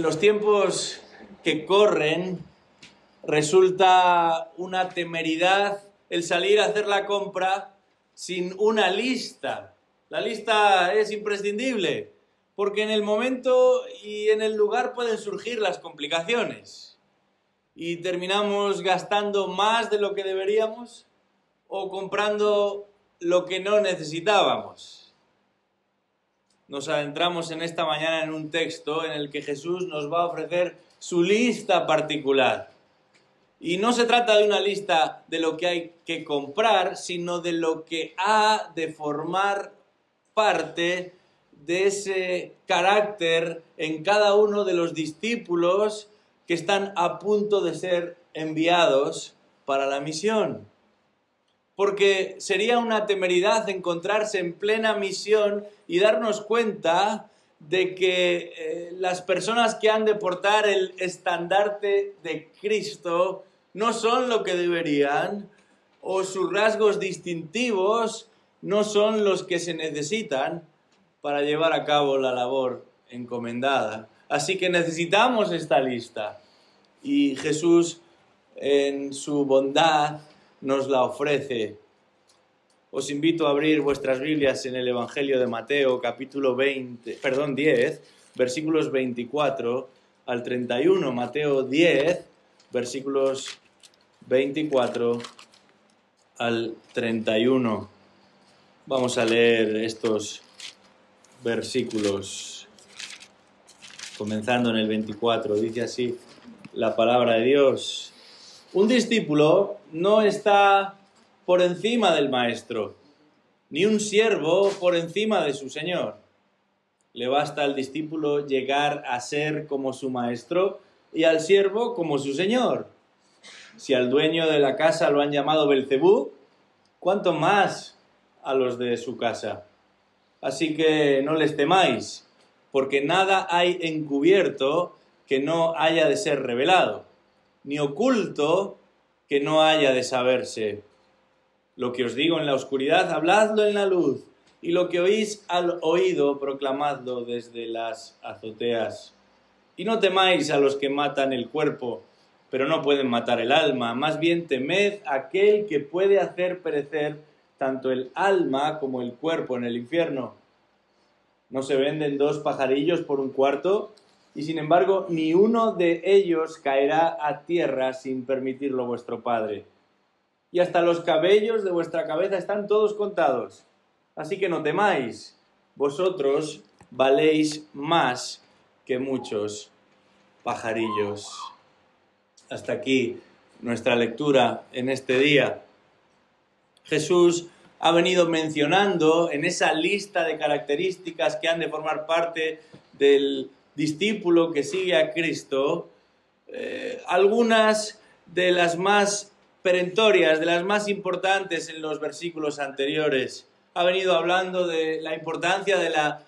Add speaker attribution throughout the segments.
Speaker 1: En los tiempos que corren resulta una temeridad el salir a hacer la compra sin una lista. La lista es imprescindible porque en el momento y en el lugar pueden surgir las complicaciones y terminamos gastando más de lo que deberíamos o comprando lo que no necesitábamos. Nos adentramos en esta mañana en un texto en el que Jesús nos va a ofrecer su lista particular. Y no se trata de una lista de lo que hay que comprar, sino de lo que ha de formar parte de ese carácter en cada uno de los discípulos que están a punto de ser enviados para la misión. Porque sería una temeridad encontrarse en plena misión y darnos cuenta de que las personas que han de portar el estandarte de Cristo no son lo que deberían, o sus rasgos distintivos no son los que se necesitan para llevar a cabo la labor encomendada. Así que necesitamos esta lista. Y Jesús, en su bondad, nos la ofrece. Os invito a abrir vuestras Biblias en el Evangelio de Mateo, capítulo 10, versículos 24 al 31. Mateo 10, versículos 24 al 31. Vamos a leer estos versículos, comenzando en el 24. Dice así la palabra de Dios. Un discípulo no está por encima del maestro, ni un siervo por encima de su señor. Le basta al discípulo llegar a ser como su maestro y al siervo como su señor. Si al dueño de la casa lo han llamado Belcebú, ¿cuánto más a los de su casa? Así que no les temáis, porque nada hay encubierto que no haya de ser revelado, ni oculto que no haya de saberse. Lo que os digo en la oscuridad, habladlo en la luz, y lo que oís al oído, proclamadlo desde las azoteas. Y no temáis a los que matan el cuerpo, pero no pueden matar el alma. Más bien temed a aquel que puede hacer perecer tanto el alma como el cuerpo en el infierno. ¿No se venden 2 pajarillos por un cuarto? Y sin embargo, ni uno de ellos caerá a tierra sin permitirlo vuestro Padre. Y hasta los cabellos de vuestra cabeza están todos contados. Así que no temáis, vosotros valéis más que muchos pajarillos. Hasta aquí nuestra lectura en este día. Jesús ha venido mencionando en esa lista de características que han de formar parte del discípulo que sigue a Cristo, algunas de las más perentorias, de las más importantes en los versículos anteriores. Ha venido hablando de la importancia de la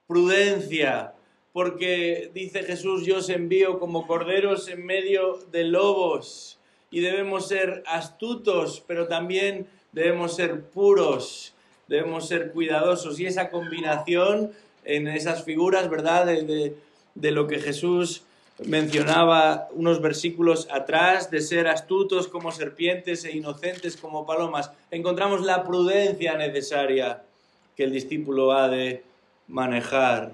Speaker 1: prudencia, porque dice Jesús, yo os envío como corderos en medio de lobos, y debemos ser astutos, pero también debemos ser puros, debemos ser cuidadosos, y esa combinación en esas figuras, ¿verdad?, de lo que Jesús mencionaba unos versículos atrás, de ser astutos como serpientes e inocentes como palomas, encontramos la prudencia necesaria que el discípulo ha de manejar.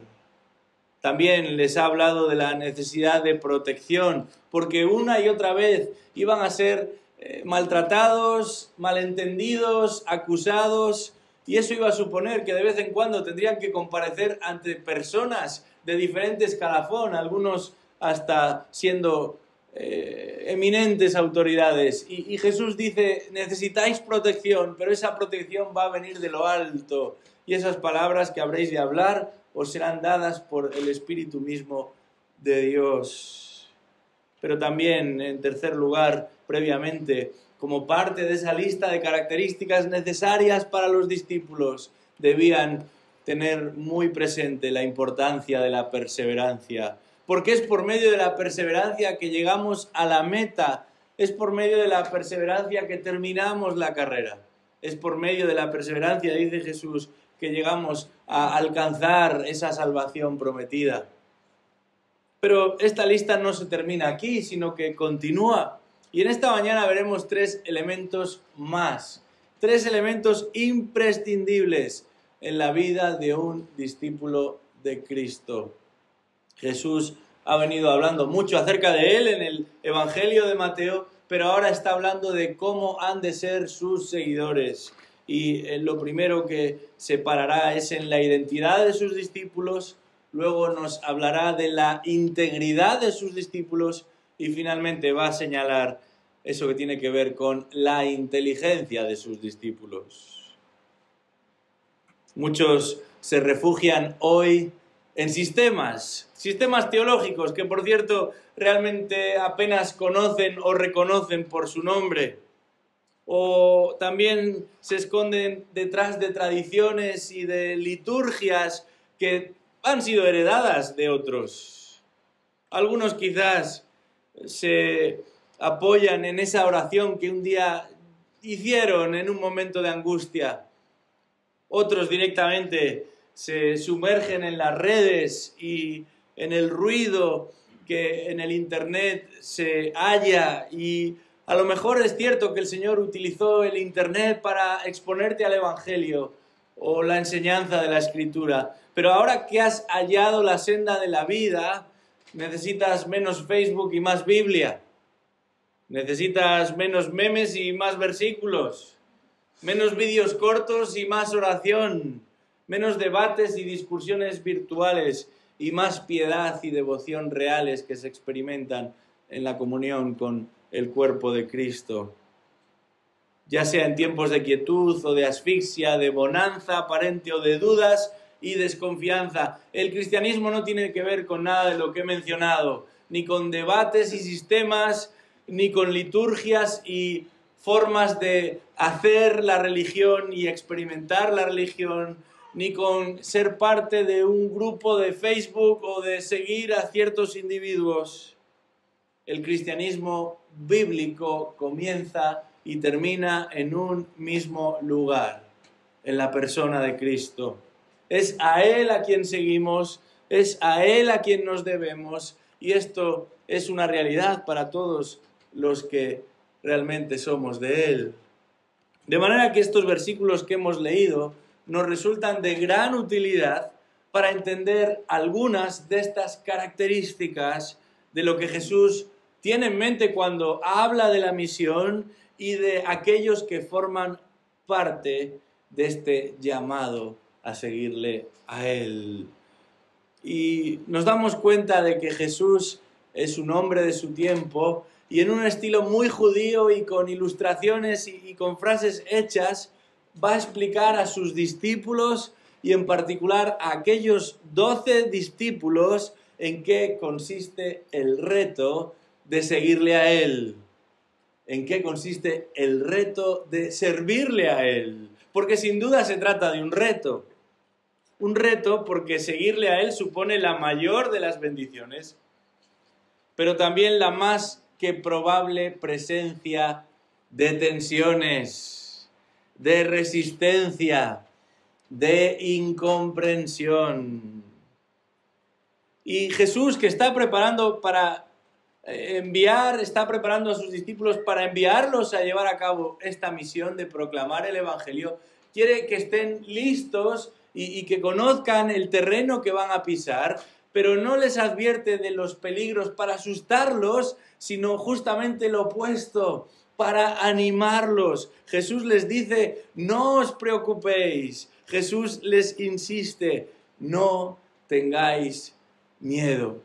Speaker 1: También les ha hablado de la necesidad de protección, porque una y otra vez iban a ser maltratados, malentendidos, acusados, y eso iba a suponer que de vez en cuando tendrían que comparecer ante personas de diferente escalafón, algunos hasta siendo eminentes autoridades. Y Jesús dice, necesitáis protección, pero esa protección va a venir de lo alto. Y esas palabras que habréis de hablar os serán dadas por el Espíritu mismo de Dios. Pero también, en tercer lugar, previamente, como parte de esa lista de características necesarias para los discípulos, debían tener muy presente la importancia de la perseverancia. Porque es por medio de la perseverancia que llegamos a la meta, es por medio de la perseverancia que terminamos la carrera, es por medio de la perseverancia, dice Jesús, que llegamos a alcanzar esa salvación prometida. Pero esta lista no se termina aquí, sino que continúa. Y en esta mañana veremos 3 elementos más, 3 elementos imprescindibles en la vida de un discípulo de Cristo. Jesús ha venido hablando mucho acerca de él en el Evangelio de Mateo, pero ahora está hablando de cómo han de ser sus seguidores. Y lo primero que separará es en la identidad de sus discípulos, luego nos hablará de la integridad de sus discípulos y finalmente va a señalar eso que tiene que ver con la inteligencia de sus discípulos. Muchos se refugian hoy en sistemas teológicos que, por cierto, realmente apenas conocen o reconocen por su nombre. O también se esconden detrás de tradiciones y de liturgias que han sido heredadas de otros. Algunos quizás se apoyan en esa oración que un día hicieron en un momento de angustia. Otros directamente se sumergen en las redes y en el ruido que en el internet se halla, y a lo mejor es cierto que el Señor utilizó el internet para exponerte al Evangelio o la enseñanza de la Escritura, pero ahora que has hallado la senda de la vida, necesitas menos Facebook y más Biblia, necesitas menos memes y más versículos, menos vídeos cortos y más oración, menos debates y discusiones virtuales y más piedad y devoción reales que se experimentan en la comunión con el cuerpo de Cristo. Ya sea en tiempos de quietud o de asfixia, de bonanza aparente o de dudas y desconfianza. El cristianismo no tiene que ver con nada de lo que he mencionado, ni con debates y sistemas, ni con liturgias y formas de hacer la religión y experimentar la religión, ni con ser parte de un grupo de Facebook o de seguir a ciertos individuos. El cristianismo bíblico comienza y termina en un mismo lugar, en la persona de Cristo. Es a Él a quien seguimos, es a Él a quien nos debemos, y esto es una realidad para todos los que realmente somos de Él. De manera que estos versículos que hemos leído nos resultan de gran utilidad para entender algunas de estas características de lo que Jesús tiene en mente cuando habla de la misión y de aquellos que forman parte de este llamado a seguirle a Él. Y nos damos cuenta de que Jesús es un hombre de su tiempo y en un estilo muy judío y con ilustraciones y con frases hechas va a explicar a sus discípulos y en particular a aquellos 12 discípulos en qué consiste el reto de seguirle a Él, en qué consiste el reto de servirle a Él, porque sin duda se trata de un reto porque seguirle a Él supone la mayor de las bendiciones, pero también la más que probable presencia de tensiones, de resistencia, de incomprensión. Y Jesús, que está preparando está preparando a sus discípulos para enviarlos a llevar a cabo esta misión de proclamar el Evangelio, quiere que estén listos y que conozcan el terreno que van a pisar, pero no les advierte de los peligros para asustarlos, sino justamente lo opuesto, para animarlos. Jesús les dice, no os preocupéis. Jesús les insiste, no tengáis miedo.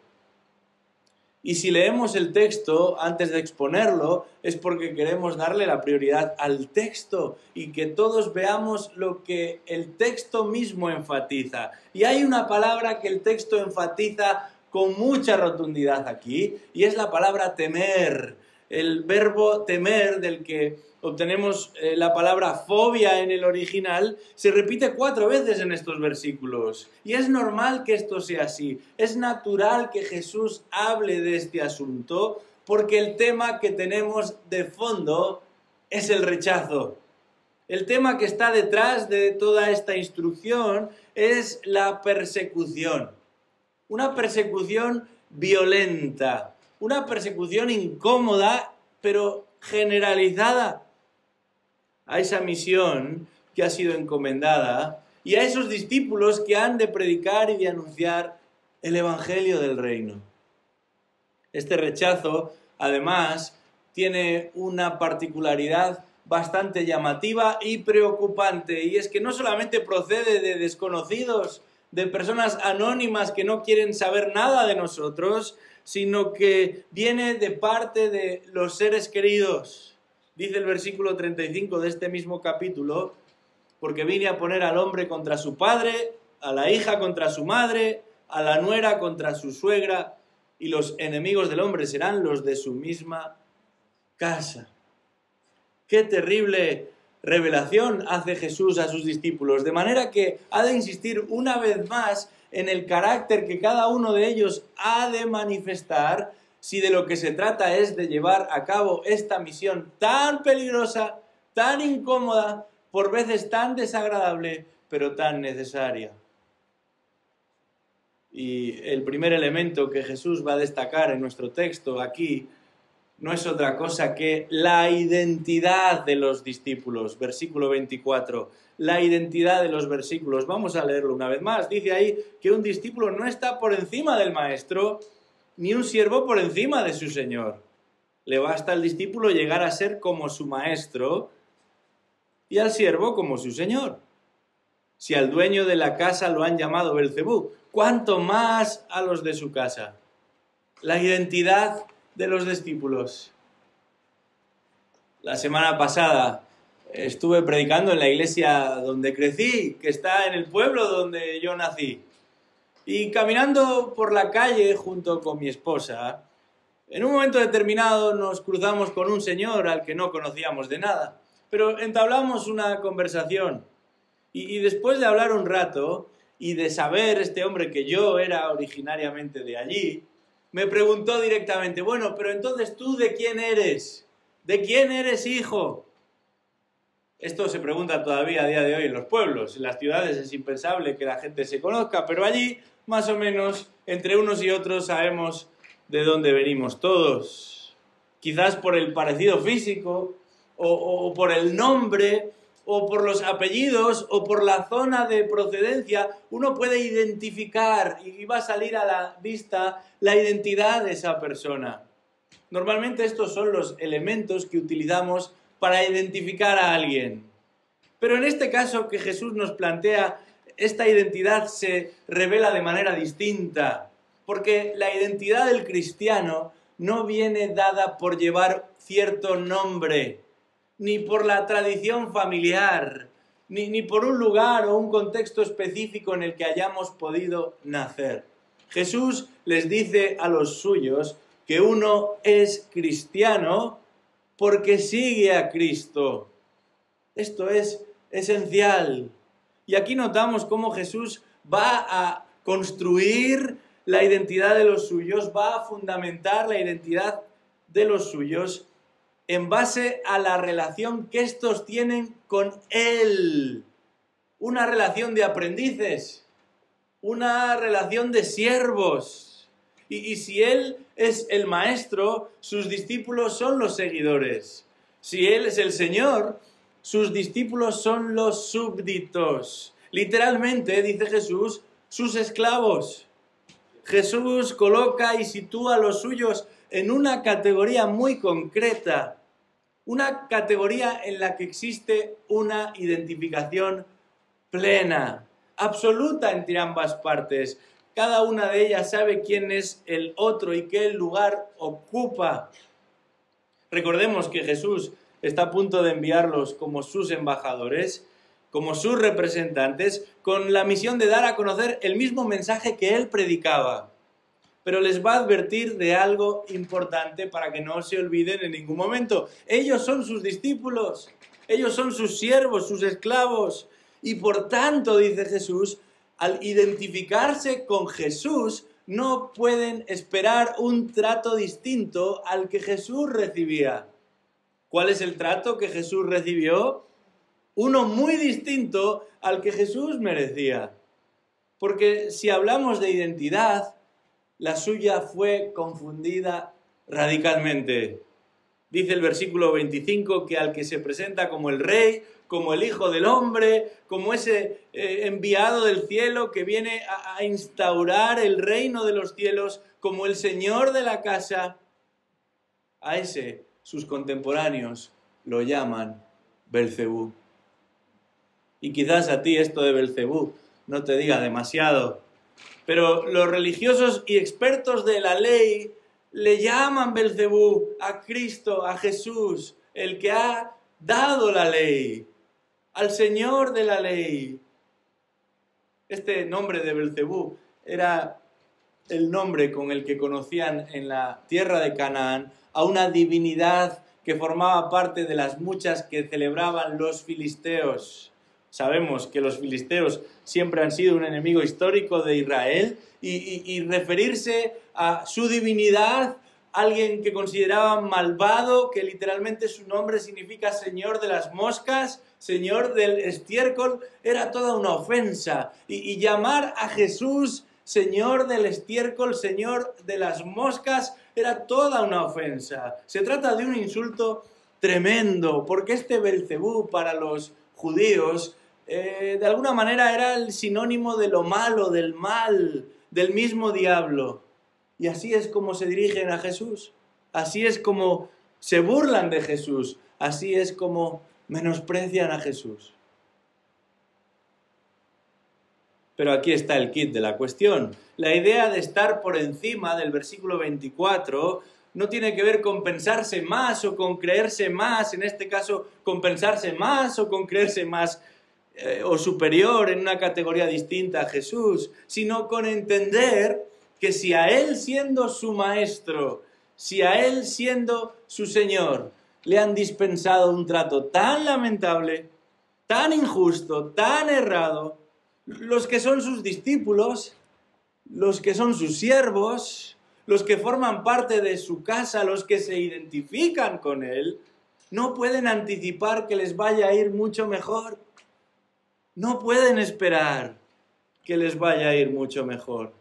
Speaker 1: Y si leemos el texto antes de exponerlo, es porque queremos darle la prioridad al texto y que todos veamos lo que el texto mismo enfatiza. Y hay una palabra que el texto enfatiza con mucha rotundidad aquí, y es la palabra temer. El verbo temer, del que obtenemos la palabra fobia en el original, se repite 4 veces en estos versículos. Y es normal que esto sea así. Es natural que Jesús hable de este asunto, porque el tema que tenemos de fondo es el rechazo. El tema que está detrás de toda esta instrucción es la persecución. Una persecución violenta, una persecución incómoda, pero generalizada a esa misión que ha sido encomendada y a esos discípulos que han de predicar y de anunciar el Evangelio del Reino. Este rechazo, además, tiene una particularidad bastante llamativa y preocupante, y es que no solamente procede de desconocidos, de personas anónimas que no quieren saber nada de nosotros, sino que viene de parte de los seres queridos. Dice el versículo 35 de este mismo capítulo: porque vine a poner al hombre contra su padre, a la hija contra su madre, a la nuera contra su suegra, y los enemigos del hombre serán los de su misma casa. ¡Qué terrible revelación hace Jesús a sus discípulos! De manera que ha de insistir una vez más en el carácter que cada uno de ellos ha de manifestar si de lo que se trata es de llevar a cabo esta misión tan peligrosa, tan incómoda, por veces tan desagradable, pero tan necesaria. Y el primer elemento que Jesús va a destacar en nuestro texto aquí no es otra cosa que la identidad de los discípulos. Versículo 24. La identidad de los versículos. Vamos a leerlo una vez más. Dice ahí que un discípulo no está por encima del maestro, ni un siervo por encima de su señor. Le basta al discípulo llegar a ser como su maestro y al siervo como su señor. Si al dueño de la casa lo han llamado Belcebú, ¿cuánto más a los de su casa? La identidad de los discípulos. La semana pasada estuve predicando en la iglesia donde crecí, que está en el pueblo donde yo nací. Y caminando por la calle junto con mi esposa, en un momento determinado nos cruzamos con un señor al que no conocíamos de nada, pero entablamos una conversación. Y después de hablar un rato y de saber este hombre que yo era originariamente de allí, me preguntó directamente: bueno, pero entonces ¿tú de quién eres? ¿De quién eres hijo? Esto se pregunta todavía a día de hoy en los pueblos. En las ciudades es impensable que la gente se conozca, pero allí, más o menos, entre unos y otros sabemos de dónde venimos todos. Quizás por el parecido físico, o por el nombre, o por los apellidos, o por la zona de procedencia, uno puede identificar y va a salir a la vista la identidad de esa persona. Normalmente estos son los elementos que utilizamos para identificar a alguien. Pero en este caso que Jesús nos plantea, esta identidad se revela de manera distinta, porque la identidad del cristiano no viene dada por llevar cierto nombre, ni por la tradición familiar, ni por un lugar o un contexto específico en el que hayamos podido nacer. Jesús les dice a los suyos que uno es cristiano porque sigue a Cristo. Esto es esencial. Y aquí notamos cómo Jesús va a construir la identidad de los suyos, va a fundamentar la identidad de los suyos en base a la relación que estos tienen con Él. Una relación de aprendices, una relación de siervos. Y si Él es el maestro, sus discípulos son los seguidores. Si Él es el Señor, sus discípulos son los súbditos. Literalmente, dice Jesús, sus esclavos. Jesús coloca y sitúa a los suyos en una categoría muy concreta, una categoría en la que existe una identificación plena, absoluta entre ambas partes. Cada una de ellas sabe quién es el otro y qué lugar ocupa. Recordemos que Jesús está a punto de enviarlos como sus embajadores, como sus representantes, con la misión de dar a conocer el mismo mensaje que Él predicaba. Pero les va a advertir de algo importante para que no se olviden en ningún momento. Ellos son sus discípulos, ellos son sus siervos, sus esclavos. Y por tanto, dice Jesús, al identificarse con Jesús, no pueden esperar un trato distinto al que Jesús recibía. ¿Cuál es el trato que Jesús recibió? Uno muy distinto al que Jesús merecía. Porque si hablamos de identidad, la suya fue confundida radicalmente. Dice el versículo 25 que al que se presenta como el rey, como el Hijo del Hombre, como ese enviado del cielo que viene a instaurar el reino de los cielos, como el Señor de la casa, a ese sus contemporáneos lo llaman Belcebú. Y quizás a ti esto de Belcebú no te diga demasiado, pero los religiosos y expertos de la ley le llaman Belcebú a Cristo, a Jesús, el que ha dado la ley, al Señor de la ley. Este nombre de Belcebú era el nombre con el que conocían en la tierra de Canaán a una divinidad que formaba parte de las muchas que celebraban los filisteos. Sabemos que los filisteos siempre han sido un enemigo histórico de Israel y referirse a su divinidad, alguien que consideraban malvado, que literalmente su nombre significa Señor de las moscas, Señor del estiércol, era toda una ofensa. Y llamar a Jesús Señor del estiércol, Señor de las moscas, era toda una ofensa. Se trata de un insulto tremendo, porque este Belcebú para los judíos de alguna manera era el sinónimo de lo malo, del mal, del mismo diablo. Y así es como se dirigen a Jesús, así es como se burlan de Jesús, así es como menosprecian a Jesús. Pero aquí está el kit de la cuestión. La idea de estar por encima del versículo 24 no tiene que ver con pensarse más o con creerse más, en este caso con pensarse más o con creerse más o superior en una categoría distinta a Jesús, sino con entender que si a Él siendo su maestro, si a Él siendo su Señor, le han dispensado un trato tan lamentable, tan injusto, tan errado, los que son sus discípulos, los que son sus siervos, los que forman parte de su casa, los que se identifican con Él, no pueden anticipar que les vaya a ir mucho mejor. No pueden esperar que les vaya a ir mucho mejor.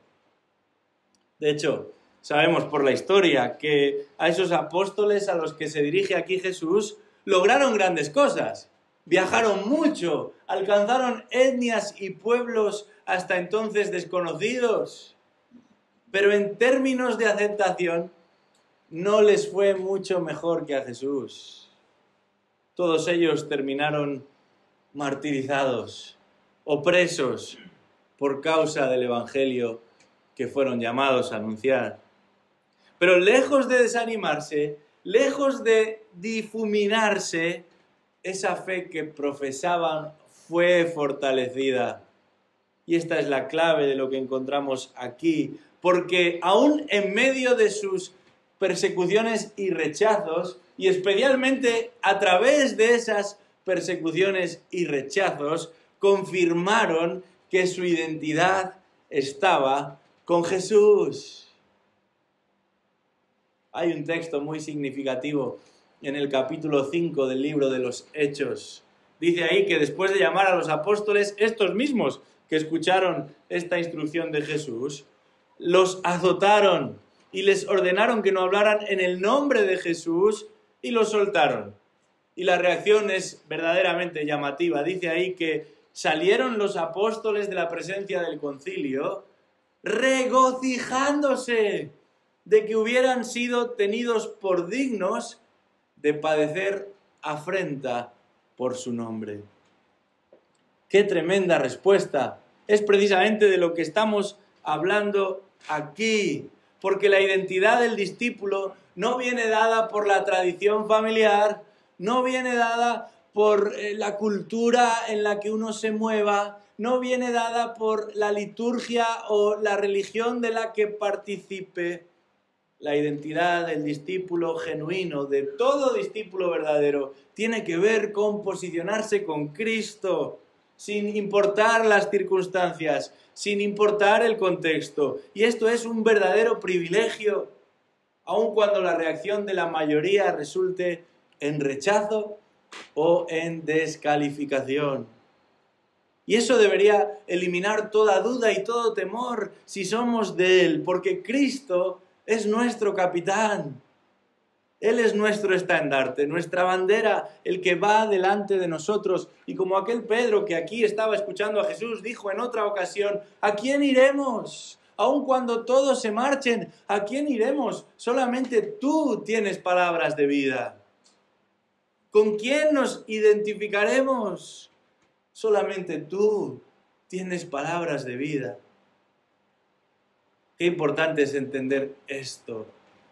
Speaker 1: De hecho, sabemos por la historia que a esos apóstoles a los que se dirige aquí Jesús lograron grandes cosas. Viajaron mucho, alcanzaron etnias y pueblos hasta entonces desconocidos. Pero en términos de aceptación, no les fue mucho mejor que a Jesús. Todos ellos terminaron martirizados o presos por causa del Evangelio que fueron llamados a anunciar. Pero lejos de desanimarse, lejos de difuminarse, esa fe que profesaban fue fortalecida. Y esta es la clave de lo que encontramos aquí, porque aún en medio de sus persecuciones y rechazos, y especialmente a través de esas persecuciones y rechazos, confirmaron que su identidad estaba con Jesús. Hay un texto muy significativo en el capítulo 5 del libro de los Hechos. Dice ahí que después de llamar a los apóstoles, estos mismos que escucharon esta instrucción de Jesús, los azotaron y les ordenaron que no hablaran en el nombre de Jesús y los soltaron. Y la reacción es verdaderamente llamativa. Dice ahí que salieron los apóstoles de la presencia del concilio regocijándose de que hubieran sido tenidos por dignos de padecer afrenta por su nombre. ¡Qué tremenda respuesta! Es precisamente de lo que estamos hablando aquí, porque la identidad del discípulo no viene dada por la tradición familiar, no viene dada por la cultura en la que uno se mueva, no viene dada por la liturgia o la religión de la que participe. La identidad del discípulo genuino, de todo discípulo verdadero, tiene que ver con posicionarse con Cristo, sin importar las circunstancias, sin importar el contexto. Y esto es un verdadero privilegio, aun cuando la reacción de la mayoría resulte en rechazo o en descalificación. Y eso debería eliminar toda duda y todo temor si somos de Él, porque Cristo es nuestro capitán. Él es nuestro estandarte, nuestra bandera, el que va delante de nosotros. Y como aquel Pedro que aquí estaba escuchando a Jesús dijo en otra ocasión, ¿a quién iremos? Aun cuando todos se marchen, ¿a quién iremos? Solamente tú tienes palabras de vida. ¿Con quién nos identificaremos? Solamente tú tienes palabras de vida. Qué importante es entender esto.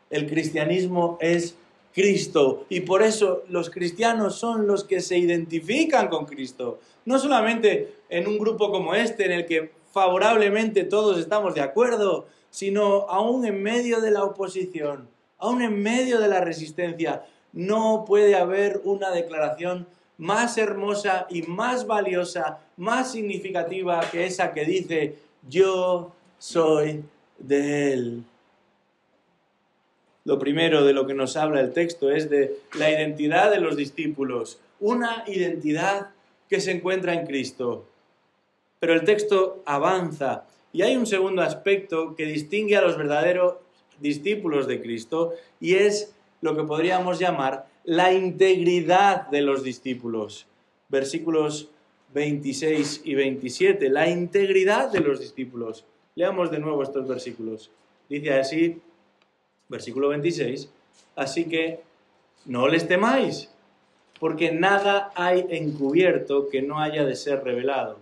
Speaker 1: El cristianismo es Cristo y por eso los cristianos son los que se identifican con Cristo. No solamente en un grupo como este en el que favorablemente todos estamos de acuerdo, sino aún en medio de la oposición, aún en medio de la resistencia. No puede haber una declaración más hermosa y más valiosa, más significativa que esa que dice, yo soy de Él. Lo primero de lo que nos habla el texto es de la identidad de los discípulos, una identidad que se encuentra en Cristo. Pero el texto avanza y hay un segundo aspecto que distingue a los verdaderos discípulos de Cristo y es lo que podríamos llamar la integridad de los discípulos. Versículos 26 y 27, la integridad de los discípulos. Leamos de nuevo estos versículos. Dice así, versículo 26, así que no les temáis, porque nada hay encubierto que no haya de ser revelado,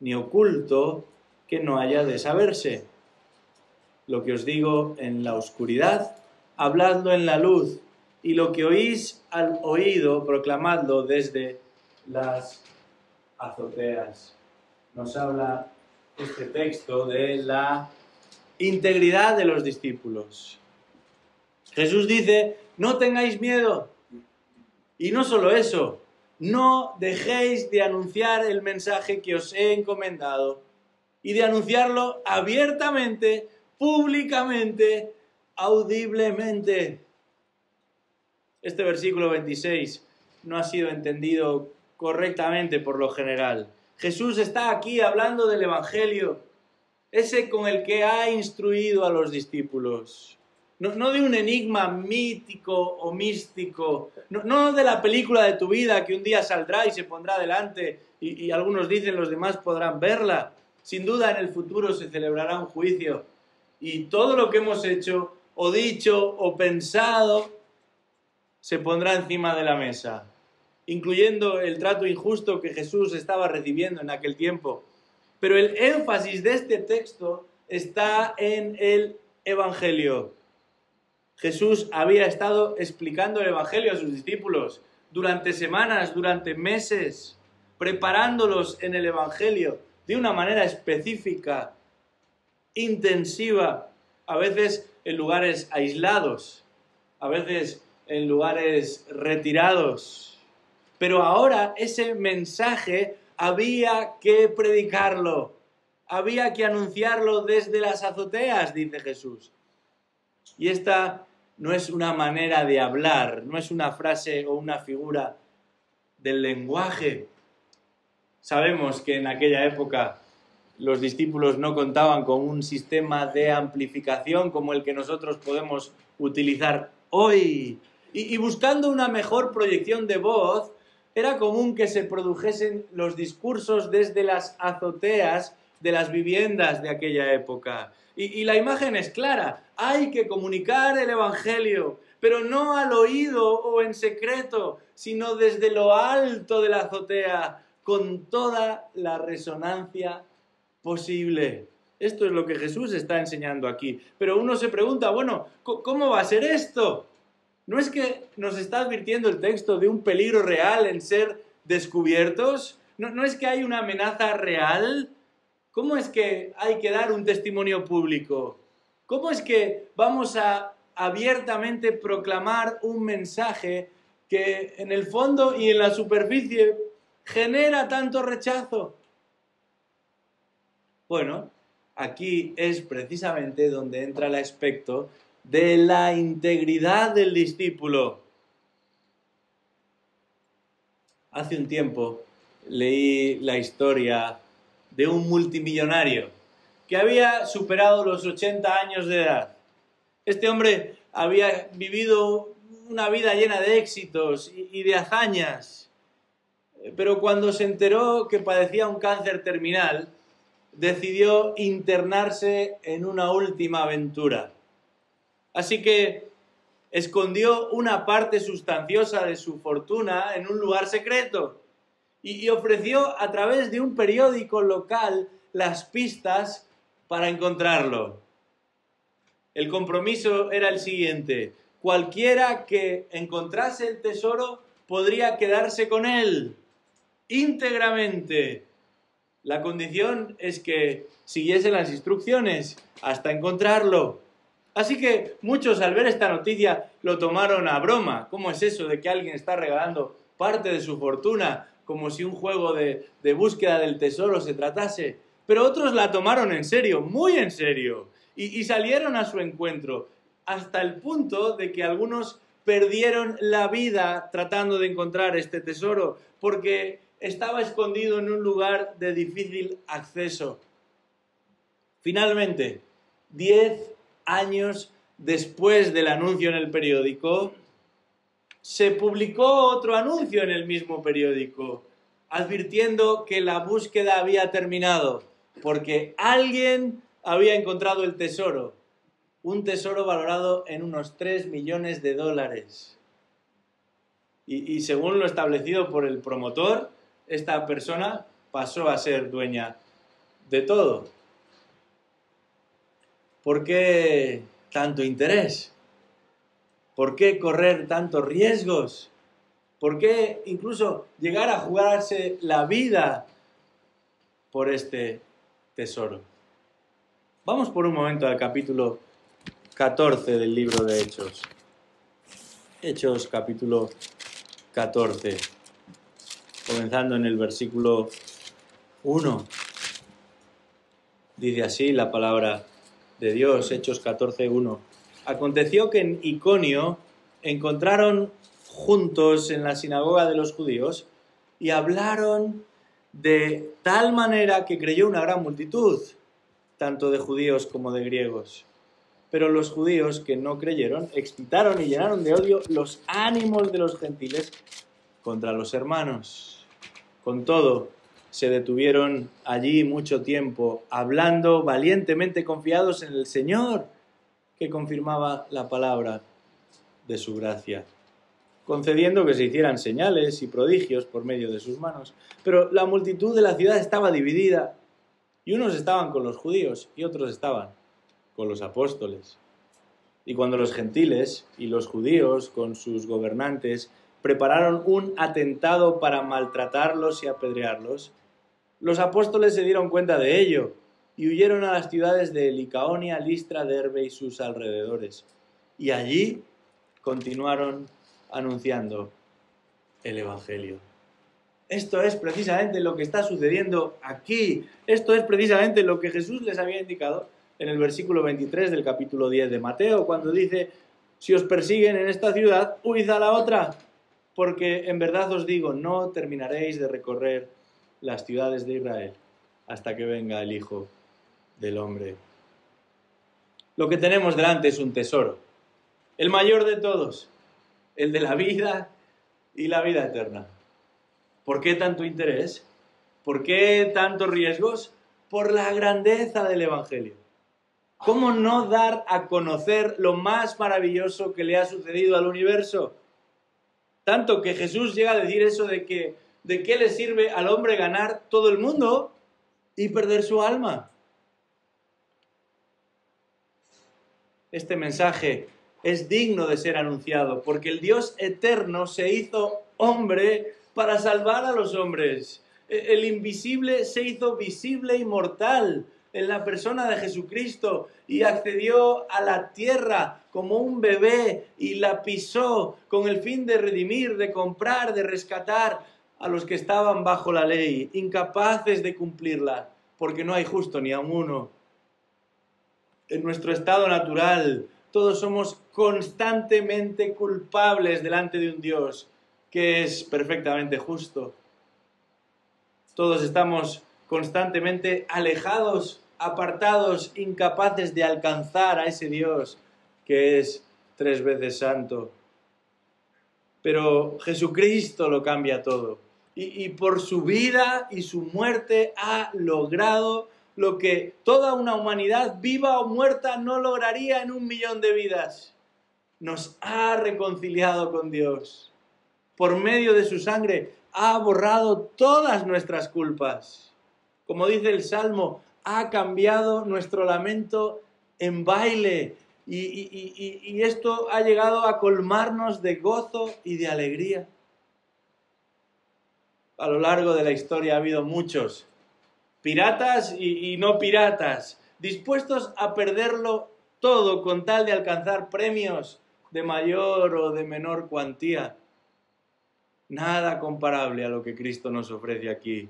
Speaker 1: ni oculto que no haya de saberse. Lo que os digo en la oscuridad, habladlo en la luz, y lo que oís al oído, proclamadlo desde las azoteas. Nos habla este texto de la integridad de los discípulos. Jesús dice, no tengáis miedo. Y no solo eso, no dejéis de anunciar el mensaje que os he encomendado y de anunciarlo abiertamente, públicamente, audiblemente. Este versículo 26 no ha sido entendido correctamente por lo general. Jesús está aquí hablando del Evangelio, ese con el que ha instruido a los discípulos. No de un enigma mítico o místico, no de la película de tu vida que un día saldrá y se pondrá delante y algunos dicen los demás podrán verla. Sin duda en el futuro se celebrará un juicio y todo lo que hemos hecho o dicho o pensado se pondrá encima de la mesa, incluyendo el trato injusto que Jesús estaba recibiendo en aquel tiempo. Pero el énfasis de este texto está en el Evangelio. Jesús había estado explicando el Evangelio a sus discípulos durante semanas, durante meses, preparándolos en el Evangelio de una manera específica, intensiva, a veces en lugares aislados, a veces en lugares retirados. Pero ahora ese mensaje había que predicarlo, había que anunciarlo desde las azoteas, dice Jesús. Y esta no es una manera de hablar, no es una frase o una figura del lenguaje. Sabemos que en aquella época los discípulos no contaban con un sistema de amplificación como el que nosotros podemos utilizar hoy. Y buscando una mejor proyección de voz, era común que se produjesen los discursos desde las azoteas de las viviendas de aquella época. Y la imagen es clara, hay que comunicar el Evangelio, pero no al oído o en secreto, sino desde lo alto de la azotea, con toda la resonancia posible. Esto es lo que Jesús está enseñando aquí. Pero uno se pregunta, bueno, ¿cómo va a ser esto? ¿No es que nos está advirtiendo el texto de un peligro real en ser descubiertos? ¿No es que hay una amenaza real? ¿Cómo es que hay que dar un testimonio público? ¿Cómo es que vamos a abiertamente proclamar un mensaje que en el fondo y en la superficie genera tanto rechazo? Bueno, aquí es precisamente donde entra el aspecto de la integridad del discípulo. Hace un tiempo leí la historia de un multimillonario que había superado los 80 años de edad. Este hombre había vivido una vida llena de éxitos y de hazañas, pero cuando se enteró que padecía un cáncer terminal, decidió internarse en una última aventura. Así que escondió una parte sustanciosa de su fortuna en un lugar secreto y ofreció a través de un periódico local las pistas para encontrarlo. El compromiso era el siguiente: cualquiera que encontrase el tesoro podría quedarse con él íntegramente. La condición es que siguiese las instrucciones hasta encontrarlo. Así que muchos, al ver esta noticia, lo tomaron a broma. ¿Cómo es eso de que alguien está regalando parte de su fortuna como si un juego de búsqueda del tesoro se tratase? Pero otros la tomaron en serio, muy en serio, y salieron a su encuentro, hasta el punto de que algunos perdieron la vida tratando de encontrar este tesoro, porque estaba escondido en un lugar de difícil acceso. Finalmente, 10 años después del anuncio en el periódico, se publicó otro anuncio en el mismo periódico, advirtiendo que la búsqueda había terminado, porque alguien había encontrado el tesoro, un tesoro valorado en unos 3 millones de dólares. Y según lo establecido por el promotor, esta persona pasó a ser dueña de todo. ¿Por qué tanto interés? ¿Por qué correr tantos riesgos? ¿Por qué incluso llegar a jugarse la vida por este tesoro? Vamos por un momento al capítulo 14 del libro de Hechos. Hechos capítulo 14, comenzando en el versículo 1. Dice así la palabra de Dios, Hechos 14, 1. Aconteció que en Iconio encontraron juntos en la sinagoga de los judíos y hablaron de tal manera que creyó una gran multitud, tanto de judíos como de griegos. Pero los judíos que no creyeron excitaron y llenaron de odio los ánimos de los gentiles contra los hermanos. Con todo, se detuvieron allí mucho tiempo, hablando valientemente confiados en el Señor, que confirmaba la palabra de su gracia, concediendo que se hicieran señales y prodigios por medio de sus manos. Pero la multitud de la ciudad estaba dividida, y unos estaban con los judíos y otros estaban con los apóstoles. Y cuando los gentiles y los judíos, con sus gobernantes, prepararon un atentado para maltratarlos y apedrearlos, los apóstoles se dieron cuenta de ello y huyeron a las ciudades de Licaonia, Listra, Derbe y sus alrededores. Y allí continuaron anunciando el Evangelio. Esto es precisamente lo que está sucediendo aquí. Esto es precisamente lo que Jesús les había indicado en el versículo 23 del capítulo 10 de Mateo, cuando dice: si os persiguen en esta ciudad, huid a la otra, porque en verdad os digo, no terminaréis de recorrer las ciudades de Israel hasta que venga el Hijo del Hombre. Lo que tenemos delante es un tesoro, el mayor de todos, el de la vida y la vida eterna. ¿Por qué tanto interés? ¿Por qué tantos riesgos? Por la grandeza del Evangelio. ¿Cómo no dar a conocer lo más maravilloso que le ha sucedido al universo? Tanto que Jesús llega a decir eso de qué le sirve al hombre ganar todo el mundo y perder su alma. Este mensaje es digno de ser anunciado, porque el Dios eterno se hizo hombre para salvar a los hombres. El invisible se hizo visible y mortal en la persona de Jesucristo y accedió a la tierra como un bebé y la pisó con el fin de redimir, de comprar, de rescatar a los que estaban bajo la ley, incapaces de cumplirla, porque no hay justo ni aun uno. En nuestro estado natural, todos somos constantemente culpables delante de un Dios que es perfectamente justo. Todos estamos constantemente alejados, apartados, incapaces de alcanzar a ese Dios que es 3 veces santo. Pero Jesucristo lo cambia todo. Y por su vida y su muerte ha logrado lo que toda una humanidad, viva o muerta, no lograría en 1.000.000 de vidas. Nos ha reconciliado con Dios. Por medio de su sangre ha borrado todas nuestras culpas. Como dice el Salmo, ha cambiado nuestro lamento en baile. Y esto ha llegado a colmarnos de gozo y de alegría. A lo largo de la historia ha habido muchos, piratas y no piratas, dispuestos a perderlo todo con tal de alcanzar premios de mayor o de menor cuantía. Nada comparable a lo que Cristo nos ofrece aquí.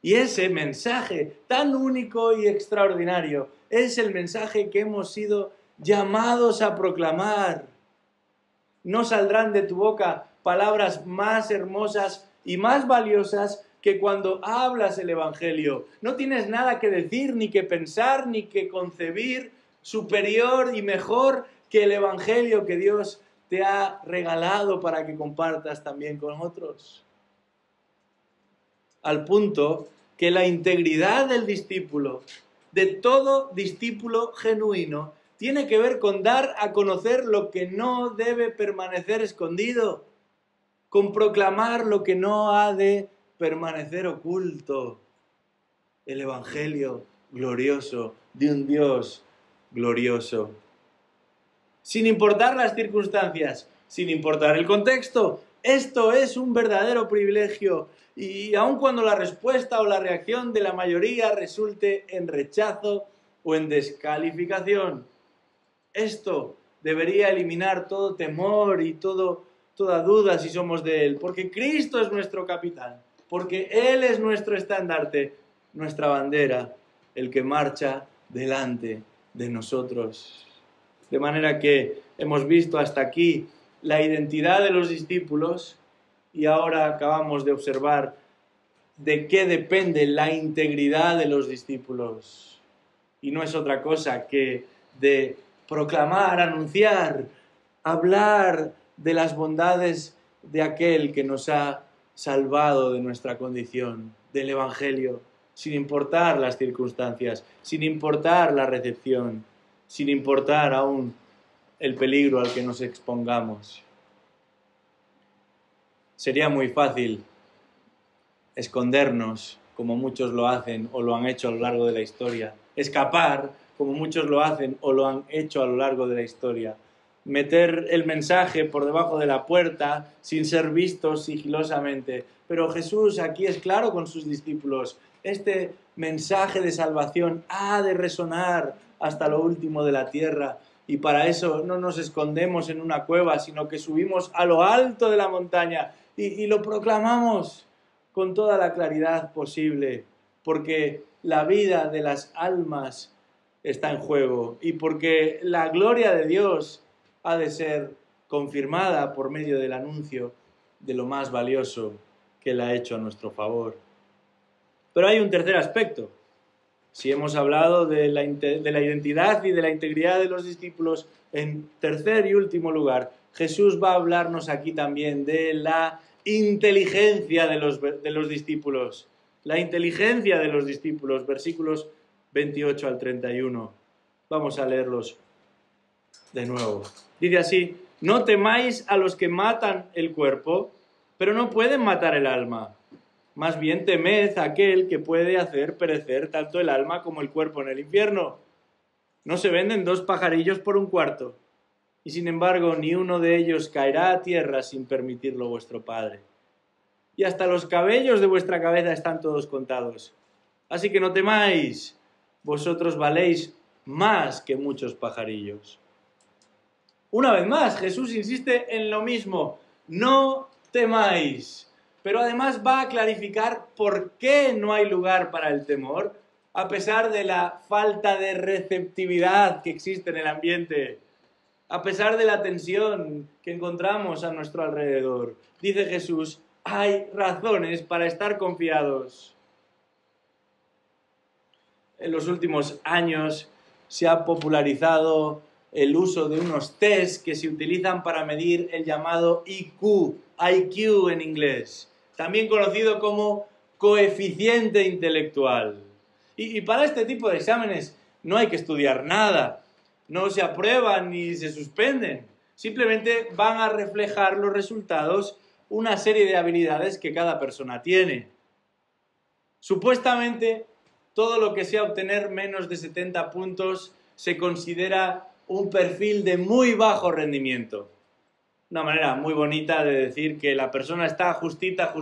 Speaker 1: Y ese mensaje tan único y extraordinario es el mensaje que hemos sido llamados a proclamar. No saldrán de tu boca palabras más hermosas y más valiosas que cuando hablas el Evangelio. No tienes nada que decir, ni que pensar, ni que concebir superior y mejor que el Evangelio que Dios te ha regalado para que compartas también con otros. Al punto que la integridad del discípulo, de todo discípulo genuino, tiene que ver con dar a conocer lo que no debe permanecer escondido, con proclamar lo que no ha de permanecer oculto. El Evangelio glorioso de un Dios glorioso. Sin importar las circunstancias, sin importar el contexto, esto es un verdadero privilegio. Y aun cuando la respuesta o la reacción de la mayoría resulte en rechazo o en descalificación, esto debería eliminar todo temor y toda duda si somos de Él, porque Cristo es nuestro capitán, porque Él es nuestro estandarte, nuestra bandera, el que marcha delante de nosotros. De manera que hemos visto hasta aquí la identidad de los discípulos y ahora acabamos de observar de qué depende la integridad de los discípulos. Y no es otra cosa que de proclamar, anunciar, hablar de las bondades de aquel que nos ha salvado de nuestra condición, del Evangelio, sin importar las circunstancias, sin importar la recepción, sin importar aún el peligro al que nos expongamos. Sería muy fácil escondernos, como muchos lo hacen o lo han hecho a lo largo de la historia, escapar, como muchos lo hacen o lo han hecho a lo largo de la historia, meter el mensaje por debajo de la puerta sin ser vistos sigilosamente. Pero Jesús aquí es claro con sus discípulos. Este mensaje de salvación ha de resonar hasta lo último de la tierra. Y para eso no nos escondemos en una cueva, sino que subimos a lo alto de la montaña y lo proclamamos con toda la claridad posible, porque la vida de las almas está en juego y porque la gloria de Dios ha de ser confirmada por medio del anuncio de lo más valioso que Él ha hecho a nuestro favor. Pero hay un tercer aspecto. Si hemos hablado de la identidad y de la integridad de los discípulos, en tercer y último lugar, Jesús va a hablarnos aquí también de la inteligencia de los discípulos. La inteligencia de los discípulos, versículos 28 al 31. Vamos a leerlos de nuevo. Dice así: no temáis a los que matan el cuerpo, pero no pueden matar el alma. Más bien temed a aquel que puede hacer perecer tanto el alma como el cuerpo en el infierno. No se venden 2 pajarillos por un cuarto, y sin embargo ni uno de ellos caerá a tierra sin permitirlo vuestro Padre. Y hasta los cabellos de vuestra cabeza están todos contados. Así que no temáis, vosotros valéis más que muchos pajarillos. Una vez más, Jesús insiste en lo mismo: no temáis. Pero además va a clarificar por qué no hay lugar para el temor, a pesar de la falta de receptividad que existe en el ambiente, a pesar de la tensión que encontramos a nuestro alrededor. Dice Jesús: hay razones para estar confiados. en los últimos años se ha popularizado el uso de unos test que se utilizan para medir el llamado IQ en inglés, también conocido como coeficiente intelectual. Y para este tipo de exámenes no hay que estudiar nada, no se aprueban ni se suspenden, simplemente van a reflejar los resultados una serie de habilidades que cada persona tiene. Supuestamente, todo lo que sea obtener menos de 70 puntos se considera un perfil de muy bajo rendimiento. Una manera muy bonita de decir que la persona está justita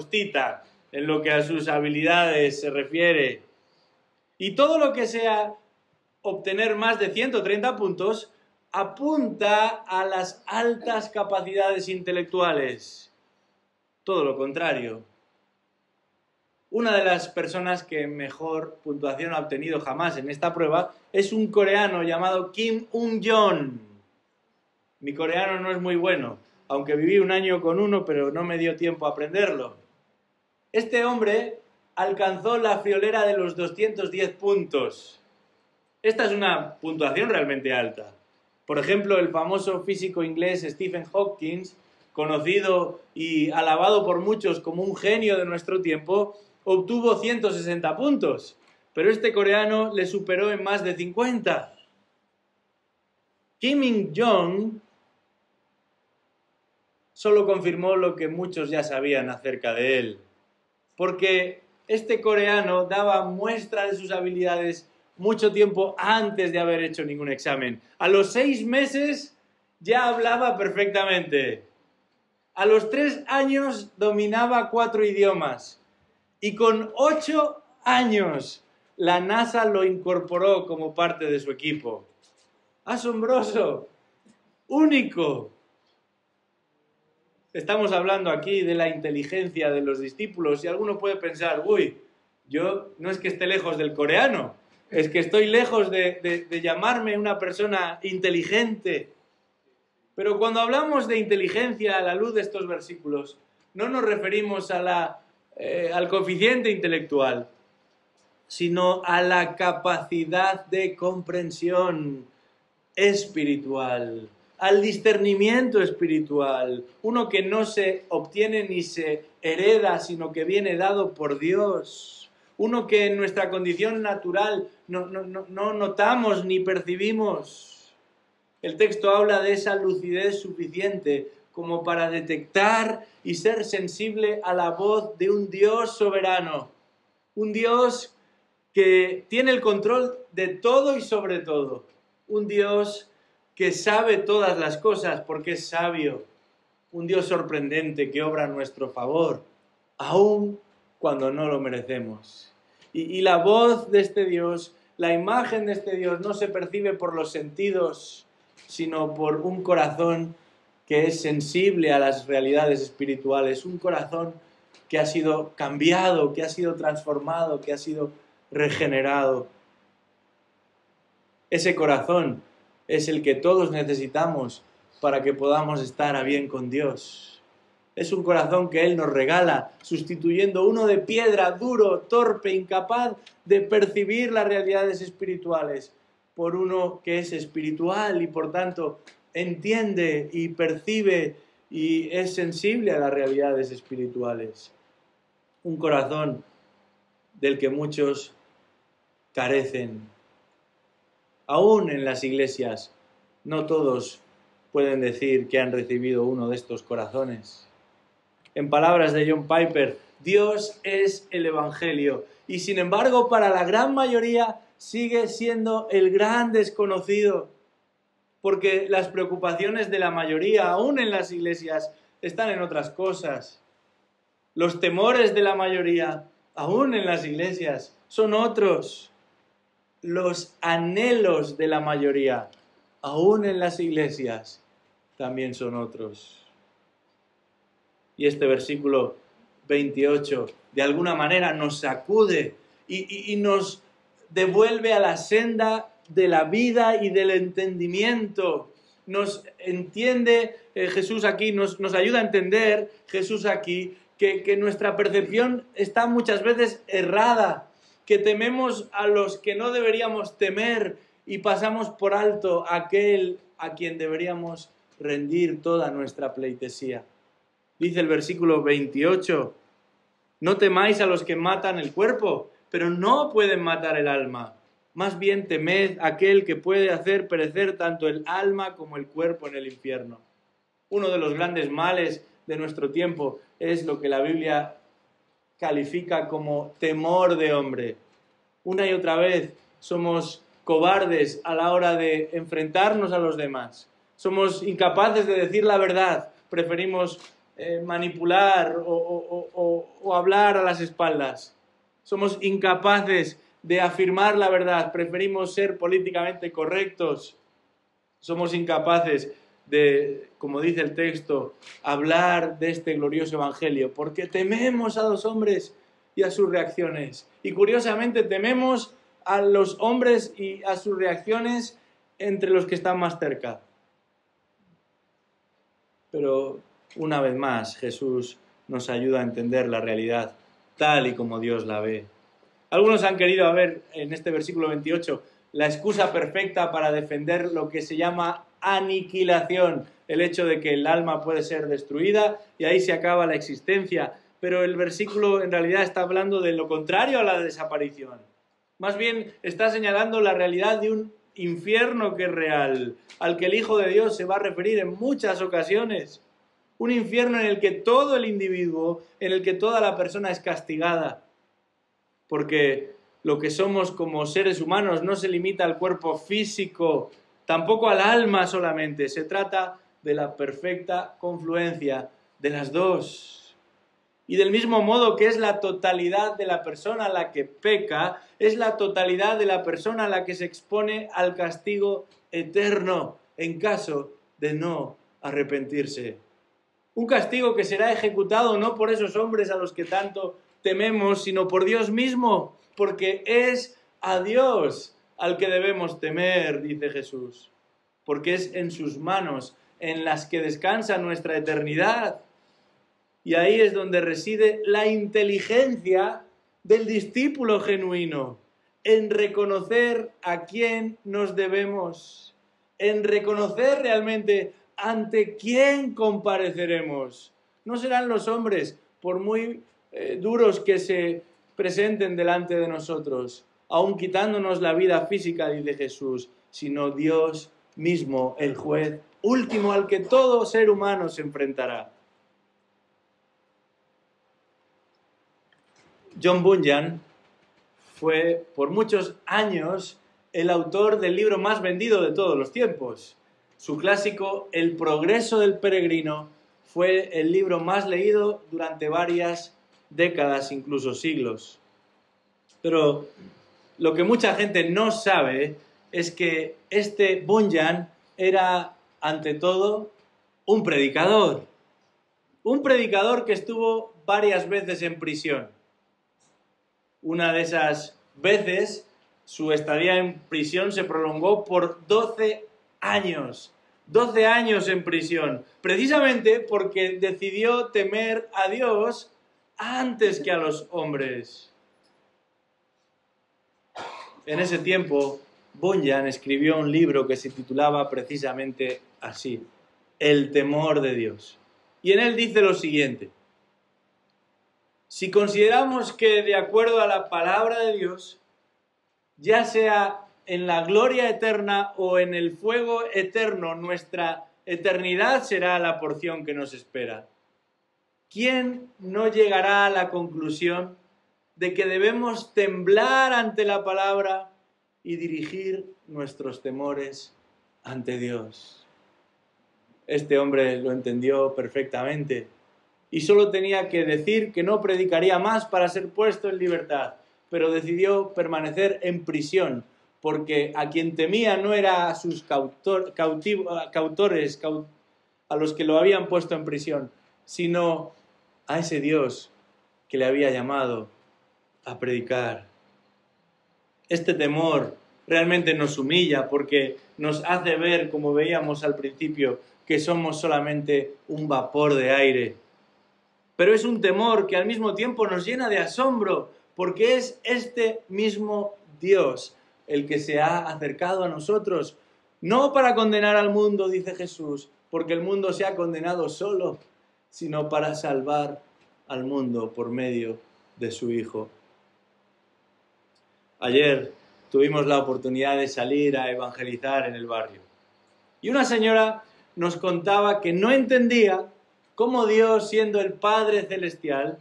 Speaker 1: en lo que a sus habilidades se refiere. Y todo lo que sea obtener más de 130 puntos apunta a las altas capacidades intelectuales. Todo lo contrario. Una de las personas que mejor puntuación ha obtenido jamás en esta prueba es un coreano llamado Kim Un-yeon. Mi coreano no es muy bueno, aunque viví un año con uno, pero no me dio tiempo a aprenderlo. Este hombre alcanzó la friolera de los 210 puntos. Esta es una puntuación realmente alta. Por ejemplo, el famoso físico inglés Stephen Hawking, conocido y alabado por muchos como un genio de nuestro tiempo, obtuvo 160 puntos, pero este coreano le superó en más de 50. Kim Il-jong solo confirmó lo que muchos ya sabían acerca de él, porque este coreano daba muestra de sus habilidades mucho tiempo antes de haber hecho ningún examen. A los 6 meses ya hablaba perfectamente. A los 3 años dominaba 4 idiomas. Y con 8 años la NASA lo incorporó como parte de su equipo. ¡Asombroso! ¡Único! Estamos hablando aquí de la inteligencia de los discípulos y alguno puede pensar, uy, yo no es que esté lejos del coreano, es que estoy lejos de llamarme una persona inteligente. Pero cuando hablamos de inteligencia a la luz de estos versículos, no nos referimos al coeficiente intelectual, sino a la capacidad de comprensión espiritual, al discernimiento espiritual, uno que no se obtiene ni se hereda, sino que viene dado por Dios, uno que en nuestra condición natural no notamos ni percibimos. El texto habla de esa lucidez suficiente como para detectar y ser sensible a la voz de un Dios soberano, un Dios que tiene el control de todo y sobre todo, un Dios que sabe todas las cosas porque es sabio, un Dios sorprendente que obra a nuestro favor, aun cuando no lo merecemos. Y la voz de este Dios, la imagen de este Dios no se percibe por los sentidos, sino por un corazón que es sensible a las realidades espirituales, un corazón que ha sido cambiado, que ha sido transformado, que ha sido regenerado. Ese corazón es el que todos necesitamos para que podamos estar a bien con Dios. Es un corazón que Él nos regala, sustituyendo uno de piedra, duro, torpe, incapaz de percibir las realidades espirituales, por uno que es espiritual y por tanto entiende y percibe y es sensible a las realidades espirituales. Un corazón del que muchos carecen. Aún en las iglesias, no todos pueden decir que han recibido uno de estos corazones. En palabras de John Piper, Dios es el Evangelio y sin embargo para la gran mayoría sigue siendo el gran desconocido, porque las preocupaciones de la mayoría, aún en las iglesias, están en otras cosas. Los temores de la mayoría, aún en las iglesias, son otros. Los anhelos de la mayoría, aún en las iglesias, también son otros. Y este versículo 28, de alguna manera nos sacude y nos devuelve a la senda de la vida y del entendimiento. Nos entiende Jesús aquí, nos ayuda a entender Jesús aquí que nuestra percepción está muchas veces errada, que tememos a los que no deberíamos temer y pasamos por alto a aquel a quien deberíamos rendir toda nuestra pleitesía. Dice el versículo 28, no temáis a los que matan el cuerpo, pero no pueden matar el alma. Más bien temed a aquel que puede hacer perecer tanto el alma como el cuerpo en el infierno. Uno de los grandes males de nuestro tiempo es lo que la Biblia califica como temor de hombre. Una y otra vez somos cobardes a la hora de enfrentarnos a los demás. Somos incapaces de decir la verdad. Preferimos manipular o hablar a las espaldas. Somos incapaces de afirmar la verdad. Preferimos ser políticamente correctos. Somos incapaces de, como dice el texto, hablar de este glorioso evangelio, porque tememos a los hombres y a sus reacciones. Y curiosamente tememos a los hombres y a sus reacciones entre los que están más cerca. Pero una vez más Jesús nos ayuda a entender la realidad tal y como Dios la ve. Algunos han querido ver en este versículo 28 la excusa perfecta para defender lo que se llama aniquilación, el hecho de que el alma puede ser destruida y ahí se acaba la existencia. Pero el versículo en realidad está hablando de lo contrario a la desaparición. Más bien está señalando la realidad de un infierno que es real, al que el Hijo de Dios se va a referir en muchas ocasiones. Un infierno en el que todo el individuo, en el que toda la persona es castigada. Porque lo que somos como seres humanos no se limita al cuerpo físico, tampoco al alma solamente. Se trata de la perfecta confluencia de las dos. Y del mismo modo que es la totalidad de la persona la que peca, es la totalidad de la persona la que se expone al castigo eterno en caso de no arrepentirse. Un castigo que será ejecutado no por esos hombres a los que tanto tememos, sino por Dios mismo, porque es a Dios al que debemos temer, dice Jesús, porque es en sus manos en las que descansa nuestra eternidad. Y ahí es donde reside la inteligencia del discípulo genuino, en reconocer a quién nos debemos, en reconocer realmente ante quién compareceremos. No serán los hombres, por muy duros que se presenten delante de nosotros, aun quitándonos la vida física, dice Jesús, sino Dios mismo, el juez último al que todo ser humano se enfrentará. John Bunyan fue por muchos años el autor del libro más vendido de todos los tiempos. Su clásico, El progreso del peregrino, fue el libro más leído durante varias décadas, incluso siglos. Pero lo que mucha gente no sabe es que este Bunyan era, ante todo, un predicador que estuvo varias veces en prisión. Una de esas veces, su estadía en prisión se prolongó por 12 años. 12 años en prisión, precisamente porque decidió temer a Dios antes que a los hombres. En ese tiempo, Bunyan escribió un libro que se titulaba precisamente así, El temor de Dios. Y en él dice lo siguiente: si consideramos que de acuerdo a la palabra de Dios, ya sea en la gloria eterna o en el fuego eterno, nuestra eternidad será la porción que nos espera, ¿quién no llegará a la conclusión de que debemos temblar ante la palabra y dirigir nuestros temores ante Dios? Este hombre lo entendió perfectamente y solo tenía que decir que no predicaría más para ser puesto en libertad, pero decidió permanecer en prisión, porque a quien temía no era a sus cautores, a los que lo habían puesto en prisión, sino a ese Dios que le había llamado a predicar. Este temor realmente nos humilla porque nos hace ver, como veíamos al principio, que somos solamente un vapor de aire. Pero es un temor que al mismo tiempo nos llena de asombro, porque es este mismo Dios el que se ha acercado a nosotros, no para condenar al mundo, dice Jesús, porque el mundo se ha condenado solo, sino para salvar al mundo por medio de su Hijo. Ayer tuvimos la oportunidad de salir a evangelizar en el barrio. Y una señora nos contaba que no entendía cómo Dios, siendo el Padre Celestial,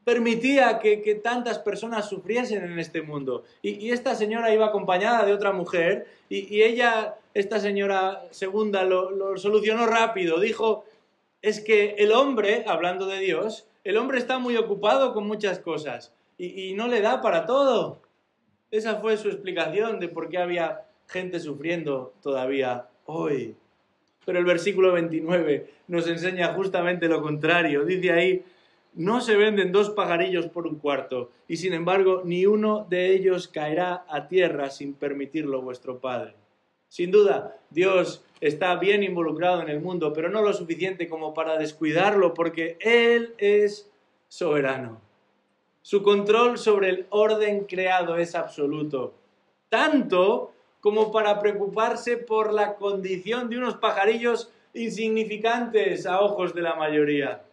Speaker 1: permitía que tantas personas sufriesen en este mundo. Y esta señora iba acompañada de otra mujer y ella, esta señora segunda, lo solucionó rápido. Dijo, es que el hombre, hablando de Dios, el hombre está muy ocupado con muchas cosas y no le da para todo. Esa fue su explicación de por qué había gente sufriendo todavía hoy. Pero el versículo 29 nos enseña justamente lo contrario. Dice ahí, no se venden 2 pajarillos por un cuarto, y sin embargo ni uno de ellos caerá a tierra sin permitirlo vuestro Padre. Sin duda, Dios está bien involucrado en el mundo, pero no lo suficiente como para descuidarlo, porque Él es soberano. Su control sobre el orden creado es absoluto, tanto como para preocuparse por la condición de unos pajarillos insignificantes a ojos de la mayoría.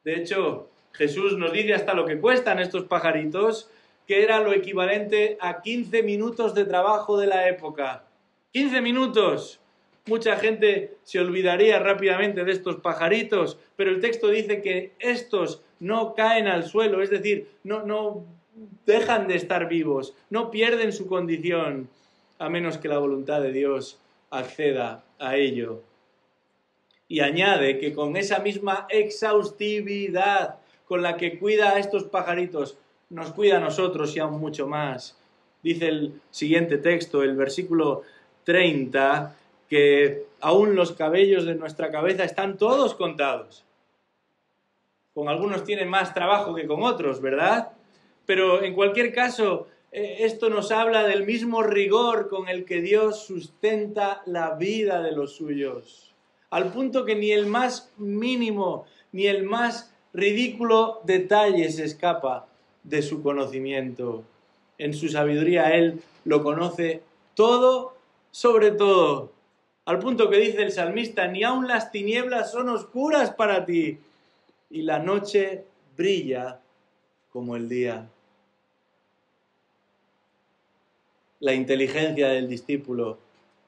Speaker 1: De hecho, Jesús nos dice hasta lo que cuestan estos pajaritos, que era lo equivalente a 15 minutos de trabajo de la época. 15 minutos. Mucha gente se olvidaría rápidamente de estos pajaritos, pero el texto dice que estos no caen al suelo, es decir, no dejan de estar vivos, no pierden su condición, a menos que la voluntad de Dios acceda a ello. Y añade que con esa misma exhaustividad con la que cuida a estos pajaritos, nos cuida a nosotros y aún mucho más. Dice el siguiente texto, el versículo 30, que aún los cabellos de nuestra cabeza están todos contados. Con algunos tienen más trabajo que con otros, ¿verdad? Pero en cualquier caso, esto nos habla del mismo rigor con el que Dios sustenta la vida de los suyos. Al punto que ni el más mínimo, ni el más ridículo detalle se escapa de su conocimiento. En su sabiduría Él lo conoce todo sobre todo. Al punto que dice el salmista, ni aun las tinieblas son oscuras para ti, y la noche brilla como el día. La inteligencia del discípulo,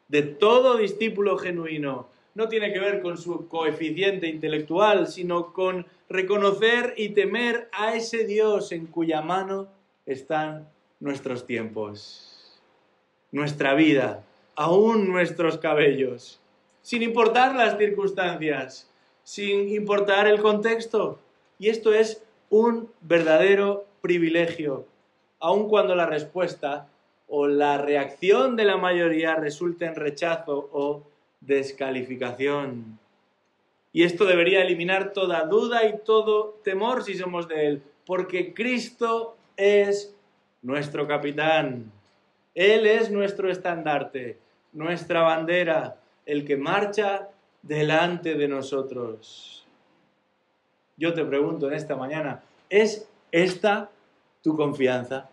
Speaker 1: de todo discípulo genuino, no tiene que ver con su coeficiente intelectual, sino con reconocer y temer a ese Dios en cuya mano están nuestros tiempos, nuestra vida, aún nuestros cabellos, sin importar las circunstancias, sin importar el contexto. Y esto es un verdadero privilegio, aun cuando la respuesta o la reacción de la mayoría resulte en rechazo o descalificación. Y esto debería eliminar toda duda y todo temor si somos de Él, porque Cristo es nuestro capitán. Él es nuestro estandarte, nuestra bandera, el que marcha delante de nosotros. Yo te pregunto en esta mañana, ¿es esta tu confianza?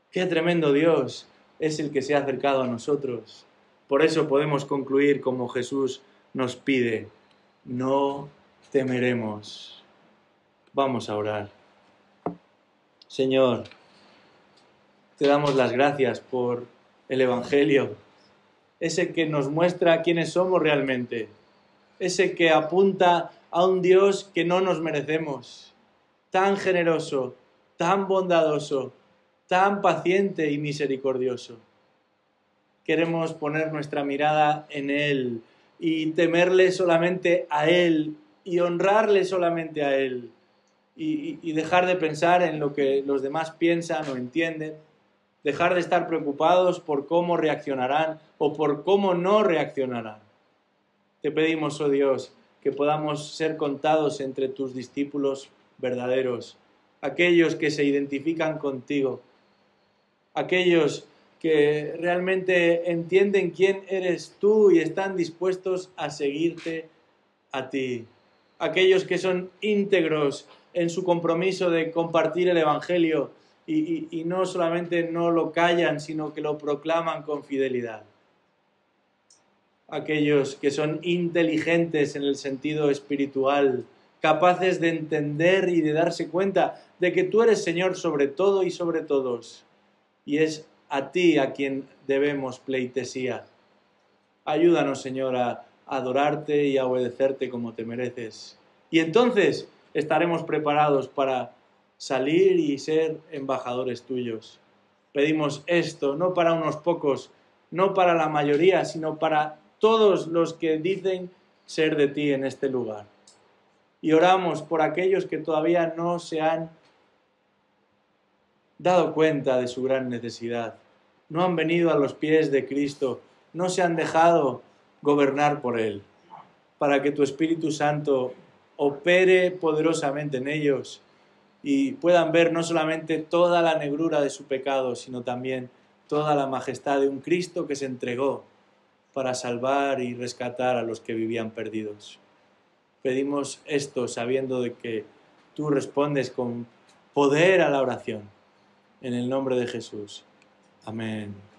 Speaker 1: Qué tremendo Dios es el que se ha acercado a nosotros. Por eso podemos concluir como Jesús nos pide, no temeremos. Vamos a orar. Señor, te damos las gracias por el Evangelio, ese que nos muestra quiénes somos realmente, ese que apunta a un Dios que no nos merecemos, tan generoso, tan bondadoso, tan paciente y misericordioso. Queremos poner nuestra mirada en Él y temerle solamente a Él y honrarle solamente a Él y dejar de pensar en lo que los demás piensan o entienden, dejar de estar preocupados por cómo reaccionarán o por cómo no reaccionarán. Te pedimos, oh Dios, que podamos ser contados entre tus discípulos verdaderos, aquellos que se identifican contigo, aquellos que realmente entienden quién eres tú y están dispuestos a seguirte a ti. aquellos que son íntegros en su compromiso de compartir el Evangelio y no solamente no lo callan, sino que lo proclaman con fidelidad. Aquellos que son inteligentes en el sentido espiritual, capaces de entender y de darse cuenta de que tú eres Señor sobre todo y sobre todos, y es a ti a quien debemos pleitesía. Ayúdanos, Señor, a adorarte y a obedecerte como te mereces. Y entonces estaremos preparados para salir y ser embajadores tuyos. Pedimos esto, no para unos pocos, no para la mayoría, sino para todos los que dicen ser de ti en este lugar. Y oramos por aquellos que todavía no se han dado cuenta de su gran necesidad, no han venido a los pies de Cristo, no se han dejado gobernar por Él, para que tu Espíritu Santo opere poderosamente en ellos y puedan ver no solamente toda la negrura de su pecado, sino también toda la majestad de un Cristo que se entregó para salvar y rescatar a los que vivían perdidos. Pedimos esto sabiendo de que tú respondes con poder a la oración. En el nombre de Jesús. Amén.